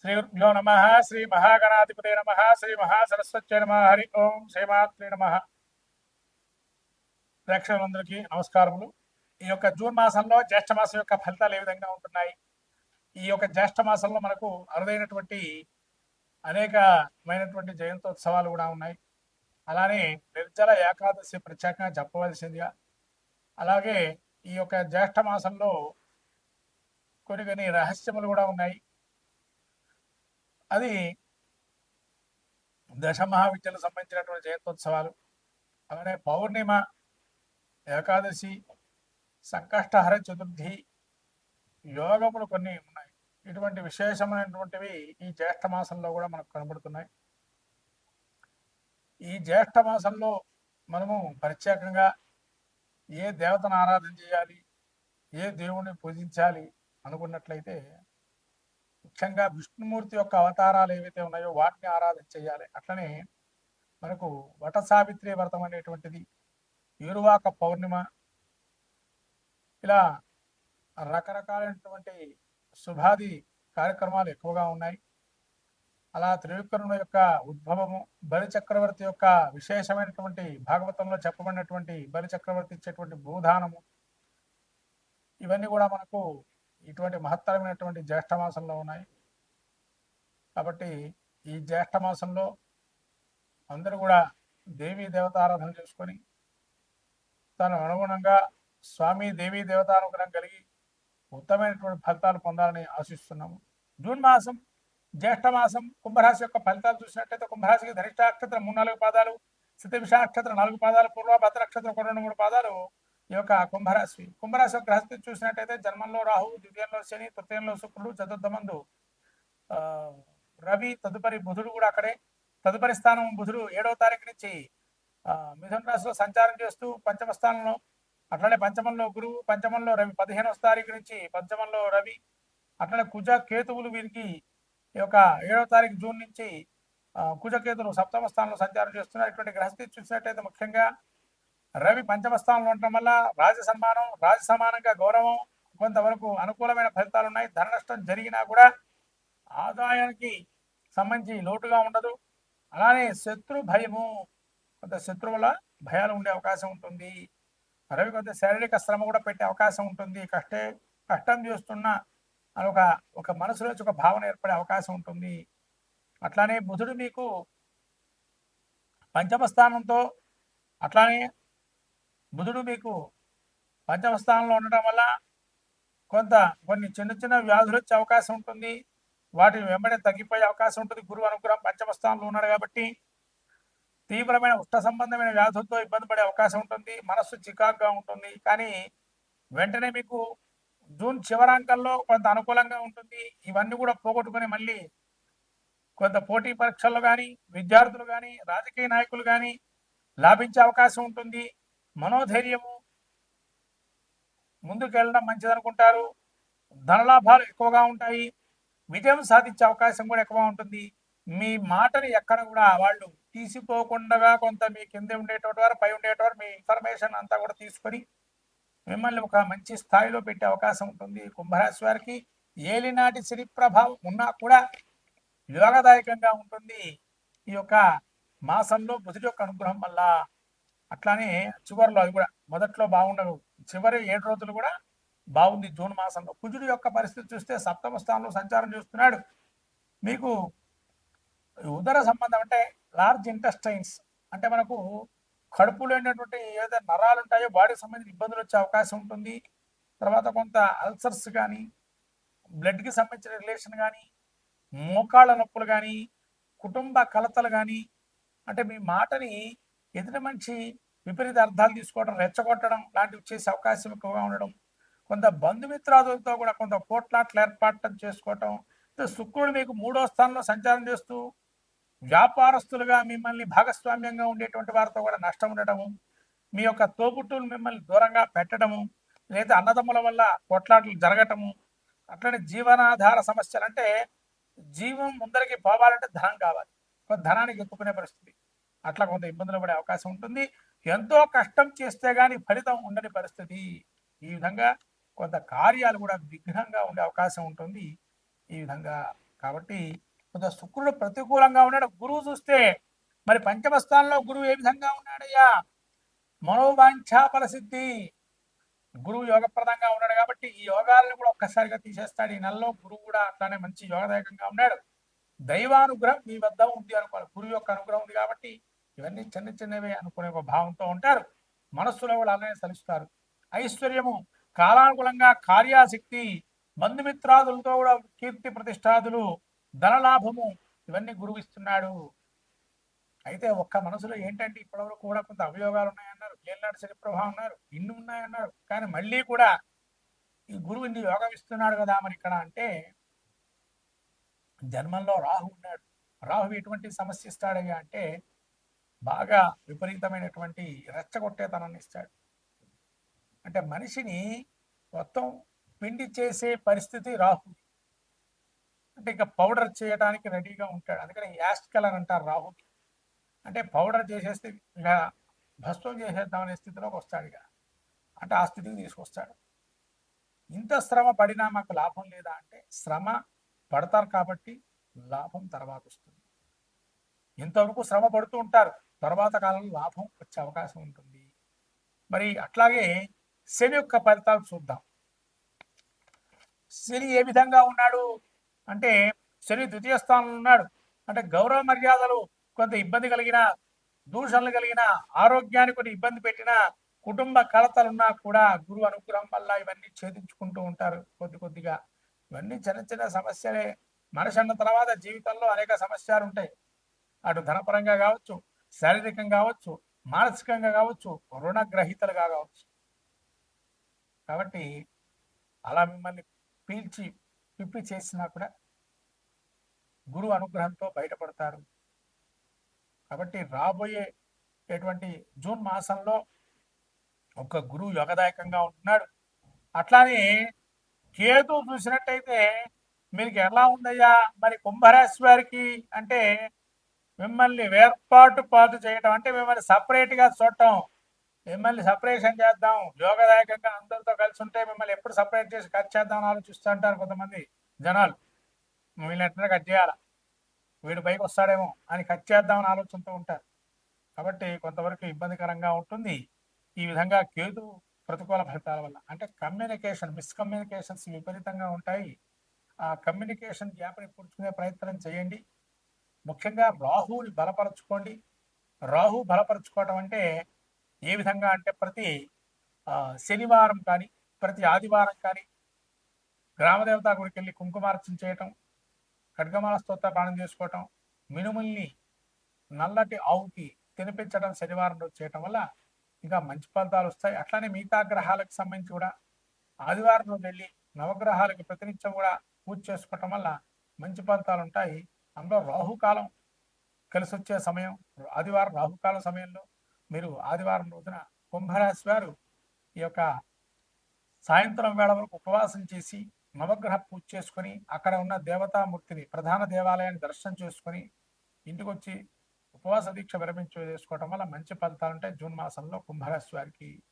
శ్రీగురుభ్యో నమ. శ్రీ మహాగణాధిపతే నమ. శ్రీ మహాసరస్వత్యై నమ. హరి ఓం శ్రీమాత్రే నమ. ప్రేక్షకులందరికీ నమస్కారములు. ఈ యొక్క జూన్ మాసంలో జ్యేష్ఠ మాసం యొక్క ఫలితాలు ఏ విధంగా ఉంటున్నాయి? ఈ యొక్క జ్యేష్ఠ మాసంలో మనకు అరుదైనటువంటి అనేకమైనటువంటి జయంతోత్సవాలు కూడా ఉన్నాయి. అలానే నిర్జల ఏకాదశి ప్రత్యేకంగా చెప్పవలసిందిగా, అలాగే ఈ యొక్క జ్యేష్ఠ మాసంలో కొన్ని రహస్యములు కూడా ఉన్నాయి. అది దశమహావిద్యలకు సంబంధించినటువంటి జయంతోత్సవాలు. అలానే పౌర్ణిమ, ఏకాదశి, సంకష్టహర చతుర్థి, యోగములు కొన్ని ఉన్నాయి. ఇటువంటి విశేషమైనటువంటివి ఈ జ్యేష్ఠ మాసంలో కూడా మనకు కనబడుతున్నాయి. ఈ జ్యేష్ఠ మాసంలో మనము ప్రత్యేకంగా ఏ దేవతను ఆరాధన చేయాలి, ఏ దేవుణ్ణి పూజించాలి అనుకున్నట్లయితే ముఖ్యంగా విష్ణుమూర్తి యొక్క అవతారాలు ఏవైతే ఉన్నాయో వాటిని ఆరాధన చేయాలి. అట్లనే మనకు వట సావిత్రి వ్రతం అనేటువంటిది, ఏరువాక పౌర్ణిమ, ఇలా రకరకాలైనటువంటి శుభాది కార్యక్రమాలు ఎక్కువగా ఉన్నాయి. అలా త్రివిక్రముల యొక్క ఉద్భవము, బలి చక్రవర్తి యొక్క విశేషమైనటువంటి భాగవతంలో చెప్పబడినటువంటి బలి చక్రవర్తి ఇచ్చేటువంటి భూదానము, ఇవన్నీ కూడా మనకు ఇటువంటి మహత్తరమైనటువంటి జ్యేష్ఠ మాసంలో ఉన్నాయి. కాబట్టి ఈ జ్యేష్ఠ మాసంలో అందరూ కూడా దేవీ దేవతారాధన చేసుకొని తను అనుగుణంగా స్వామి దేవీ దేవతానుగ్రహం కలిగి ఉత్తమమైనటువంటి ఫలితాలు పొందాలని ఆశిస్తున్నాము. జూన్ మాసం జ్యేష్ఠ మాసం కుంభరాశి యొక్క ఫలితాలు చూసినట్లయితే కుంభరాశికి ధనిష్ట నక్షత్రం 3-4 పాదాలు, శతభిష నక్షత్రం 4 పాదాలు, పూర్వభద్ర నక్షత్రం 2-3 పాదాలు ఈ యొక్క కుంభరాశి. కుంభరాశి యొక్క గ్రహస్థితి చూసినట్టయితే జన్మంలో రాహు, ద్వితీయంలో శని, తృతీయంలో శుక్రుడు, చతుర్థమందు రవి, తదుపరి బుధుడు కూడా అక్కడే. తదుపరి స్థానం బుధుడు 7వ తారీఖు నుంచి మిథున రాశిలో సంచారం చేస్తూ పంచమ స్థానంలో, అట్లనే పంచమంలో గురువు, పంచమంలో రవి 15వ తారీఖు నుంచి పంచమంలో రవి, అట్లనే కుజ కేతువులు వీరికి ఈ యొక్క 7వ తారీఖు జూన్ నుంచి కుజకేతులు సప్తమ స్థానంలో సంచారం చేస్తున్నారు. ఇటువంటి గ్రహస్థితి చూసినట్టయితే ముఖ్యంగా రవి పంచమ స్థానంలో ఉండటం వల్ల రాజ సమానంగా గౌరవం, కొంతవరకు అనుకూలమైన ఫలితాలు ఉన్నాయి. ధన నష్టం జరిగినా కూడా ఆదాయానికి సంబంధించి లోటుగా ఉండదు. అలానే శత్రు భయము, కొంత శత్రువుల భయాలు ఉండే అవకాశం ఉంటుంది. రవి కొంత శారీరక శ్రమ కూడా పెట్టే అవకాశం ఉంటుంది. కష్టం చేస్తున్న అని ఒక మనసులో ఒక భావన ఏర్పడే అవకాశం ఉంటుంది. అట్లానే బుధుడు మీకు పంచమ స్థానంతో, అట్లానే బుధుడు మీకు పంచమ స్థానంలో ఉండటం వల్ల కొన్ని చిన్న వ్యాధులు వచ్చే అవకాశం ఉంటుంది. వాటి వెంబడే తగ్గిపోయే అవకాశం ఉంటుంది. గురువు అనుగ్రహం పంచమ స్థానంలో ఉన్నాడు కాబట్టి తీవ్రమైన ఉష్ణ సంబంధమైన వ్యాధులతో ఇబ్బంది పడే అవకాశం ఉంటుంది. మనస్సు చికాకుగా ఉంటుంది. కానీ వెంటనే మీకు జూన్ చివరాంకంలో కొంత అనుకూలంగా ఉంటుంది. ఇవన్నీ కూడా పోగొట్టుకుని మళ్ళీ కొంత పోటీ పరీక్షల్లో కానీ, విద్యార్థులు కానీ, రాజకీయ నాయకులు కానీ లాభించే అవకాశం ఉంటుంది. మనోధైర్యము, ముందుకు వెళ్ళడం మంచిదనుకుంటారు. ధనలాభాలు ఎక్కువగా ఉంటాయి. విజయం సాధించే అవకాశం కూడా ఎక్కువ ఉంటుంది. మీ మాటని ఎక్కడ కూడా వాళ్ళు తీసిపోకుండా కొంత మీ కింద ఉండేటటువంటి వారు, పై ఉండేటవారు మీ ఇన్ఫర్మేషన్ అంతా కూడా తీసుకొని మిమ్మల్ని ఒక మంచి స్థాయిలో పెట్టే అవకాశం ఉంటుంది. కుంభరాశి వారికి ఏలినాటి శని ప్రభావం ఉన్నా కూడా యోగదాయకంగా ఉంటుంది ఈ యొక్క మాసంలో బుధుడి యొక్క అనుగ్రహం వల్ల. అట్లానే చివరిలో అది కూడా మొదట్లో బాగుండదు, చివరి 7 రోజులు కూడా బాగుంది. జూన్ మాసంలో కుజుడి యొక్క పరిస్థితి చూస్తే సప్తమ స్థానంలో సంచారం చేస్తున్నాడు. మీకు ఉదర సంబంధం అంటే లార్జ్ ఇంటెస్టైన్స్ అంటే మనకు కడుపులో ఉన్నటువంటి ఏదైతే నరాలు ఉంటాయో వాటికి సంబంధించిన ఇబ్బందులు వచ్చే అవకాశం ఉంటుంది. తర్వాత కొంత అల్సర్స్ కానీ, బ్లడ్కి సంబంధించిన రిలేషన్ కానీ, మోకాళ్ళ నొప్పులు కానీ, కుటుంబ కలతలు కానీ, అంటే మీ మాటని ఎదుటి మనిషి విపరీత అర్థాలు తీసుకోవడం, రెచ్చగొట్టడం లాంటివి చేసే అవకాశం ఎక్కువగా ఉండడం, కొంత బంధుమిత్రాదులతో కూడా కొంత పోట్లాట్లు ఏర్పాటు చేసుకోవటం. శుక్రుడు మీకు 3వ స్థానంలో సంచారం చేస్తూ వ్యాపారస్తులుగా మిమ్మల్ని భాగస్వామ్యంగా ఉండేటువంటి వారితో కూడా నష్టం ఉండటము, మీ యొక్క తోబుట్టులు మిమ్మల్ని దూరంగా పెట్టడము, లేదా అన్నదమ్ముల వల్ల కొట్లాటలు జరగటము, అట్లనే జీవనాధార సమస్యలు అంటే జీవం ముందరికి పోవాలంటే ధనం కావాలి, కొంత ధనానికి ఎత్తుకునే పరిస్థితి, అట్లా కొంత ఇబ్బందులు పడే అవకాశం ఉంటుంది. ఎంతో కష్టం చేస్తే కానీ ఫలితం ఉండని పరిస్థితి. ఈ విధంగా కొంత కార్యాలు కూడా విఘ్నంగా ఉండే అవకాశం ఉంటుంది. ఈ విధంగా కాబట్టి కొంత శుక్రుడు ప్రతికూలంగా ఉన్నాడు. గురువు చూస్తే మరి పంచమ స్థానంలో గురువు ఏ విధంగా ఉన్నాడయ్యా? మనోవాంఛా ఫలసిద్ధి. గురువు యోగప్రదంగా ఉన్నాడు కాబట్టి ఈ యోగాలను కూడా ఒక్కసారిగా తీసేస్తాడు. ఈ నెలలో గురువు కూడా అట్లానే మంచి యోగదాయకంగా ఉన్నాడు. దైవానుగ్రహం మీ వద్ద ఉంది అనుకోవాలి. గురువు యొక్క అనుగ్రహం ఉంది కాబట్టి ఇవన్నీ చిన్న చిన్నవే అనుకునే ఒక భావంతో ఉంటారు. మనస్సులో కూడా అలానే సలుస్తారు. ఐశ్వర్యము, కాలానుగుణంగా కార్యాశక్తి, బంధుమిత్రాదులతో కూడా కీర్తి ప్రతిష్టాదులు, ధనలాభము, ఇవన్నీ గురువు ఇస్తున్నాడు. అయితే ఒక్క మనసులో ఏంటంటే ఇప్పటివరకు కూడా కొంత అవయోగాలు ఉన్నాయన్నారు, ఏళ్ళనాడు శని ప్రభావం అన్నారు, ఇన్ని ఉన్నాయన్నారు. కానీ మళ్ళీ కూడా ఈ గురువు ఇన్ని యోగం ఇస్తున్నాడు కదా మరి ఇక్కడ అంటే జన్మంలో రాహు ఉన్నాడు. రాహు ఎటువంటి సమస్య ఇస్తాడయ్యా అంటే బాగా విపరీతమైనటువంటి రెచ్చగొట్టేతనాన్ని ఇస్తాడు. అంటే మనిషిని మొత్తం పిండి చేసే పరిస్థితి రాహు. అంటే ఇక పౌడర్ చేయడానికి రెడీగా ఉంటాడు. అందుకని యాష్ కలర్ అంటారు రాహుకి. అంటే పౌడర్ చేసేస్తే ఇక భస్వం చేసేద్దామనే స్థితిలోకి వస్తాడు. ఇక అంటే ఆ స్థితికి తీసుకొస్తాడు. ఇంత శ్రమ పడినా మాకు లాభం లేదా అంటే శ్రమ పడతారు కాబట్టి లాభం తర్వాత వస్తుంది. ఇంతవరకు శ్రమ పడుతూ ఉంటారు, తర్వాత కాలంలో లాభం వచ్చే అవకాశం ఉంటుంది. మరి అట్లాగే శని యొక్క ఫలితాలు చూద్దాం. శని ఏ విధంగా ఉన్నాడు అంటే శని ద్వితీయ స్థానంలో ఉన్నాడు. అంటే గౌరవ మర్యాదలు కొంత ఇబ్బంది కలిగిన, దూషణలు కలిగిన, ఆరోగ్యానికి కొన్ని ఇబ్బంది పెట్టిన, కుటుంబ కలతలున్నా కూడా గురువు అనుగ్రహం వల్ల ఇవన్నీ ఛేదించుకుంటూ ఉంటారు కొద్ది కొద్దిగా. ఇవన్నీ చిన్న చిన్న సమస్యలే. మనిషి అన్న తర్వాత జీవితంలో అనేక సమస్యలు ఉంటాయి. అటు ధనపరంగా కావచ్చు, శారీరకంగా కావచ్చు, మానసికంగా కావచ్చు, రుణగ్రహీతలుగా కావచ్చు. కాబట్టి అలా మిమ్మల్ని పీల్చి పిప్పి చేసినా కూడా గురువు అనుగ్రహంతో బయటపడతారు. కాబట్టి రాబోయేటువంటి జూన్ మాసంలో ఒక గురువు యోగదాయకంగా ఉంటున్నాడు. అట్లానే కేతు చూసినట్టయితే మీకు ఎలా ఉందయ్యా మరి కుంభరాశి వారికి అంటే మిమ్మల్ని వేర్పాటు చేయటం అంటే మిమ్మల్ని సపరేట్గా చూడటం, మిమ్మల్ని సపరేషన్ చేద్దాం, యోగదాయకంగా అందరితో కలిసి ఉంటే మిమ్మల్ని ఎప్పుడు సపరేట్ చేసి కట్ చేద్దామని ఆలోచిస్తూ ఉంటారు కొంతమంది జనాలు. మిమ్మల్ని ఎట్లా కట్ చేయాలా, వీడు పైకి వస్తాడేమో అని కట్ చేద్దామని ఆలోచనతో ఉంటారు. కాబట్టి కొంతవరకు ఇబ్బందికరంగా ఉంటుంది. ఈ విధంగా కేతు ప్రతికూల ఫలితాల వల్ల అంటే మిస్కమ్యూనికేషన్స్ విపరీతంగా ఉంటాయి. ఆ కమ్యూనికేషన్ గ్యాప్ని పూడ్చుకునే ప్రయత్నం చేయండి. ముఖ్యంగా రాహుని బలపరచుకోండి. రాహు బలపరచుకోవటం అంటే ఏ విధంగా అంటే ప్రతి శనివారం కానీ ప్రతి ఆదివారం కానీ గ్రామదేవతా గుడికి వెళ్ళి కుంకుమార్చన చేయటం, ఖడ్గమాల స్తోత్ర పానం చేసుకోవటం, మినుముల్ని నల్లటి ఆవుకి తినిపించడం శనివారం రోజు చేయటం వల్ల ఇంకా మంచి ఫలితాలు వస్తాయి. అట్లానే మిగతా గ్రహాలకు సంబంధించి కూడా ఆదివారం రోజు వెళ్ళి నవగ్రహాలకి ప్రతినిత్యం కూడా పూజ చేసుకోవటం వల్ల మంచి ఫలితాలు ఉంటాయి. అందులో రాహుకాలం కలిసి వచ్చే సమయం ఆదివారం. రాహుకాలం సమయంలో మీరు ఆదివారం రోజున కుంభరాశి వారు ఈ యొక్క సాయంత్రం వేళ వరకు ఉపవాసం చేసి నవగ్రహ పూజ చేసుకొని అక్కడ ఉన్న దేవతామూర్తిని ప్రధాన దేవాలయాన్ని దర్శనం చేసుకొని ఇంటికి వచ్చి ఉపవాస దీక్ష విరమించి చేసుకోవటం వల్ల మంచి ఫలితాలు ఉంటాయి జూన్ మాసంలో కుంభరాశి వారికి.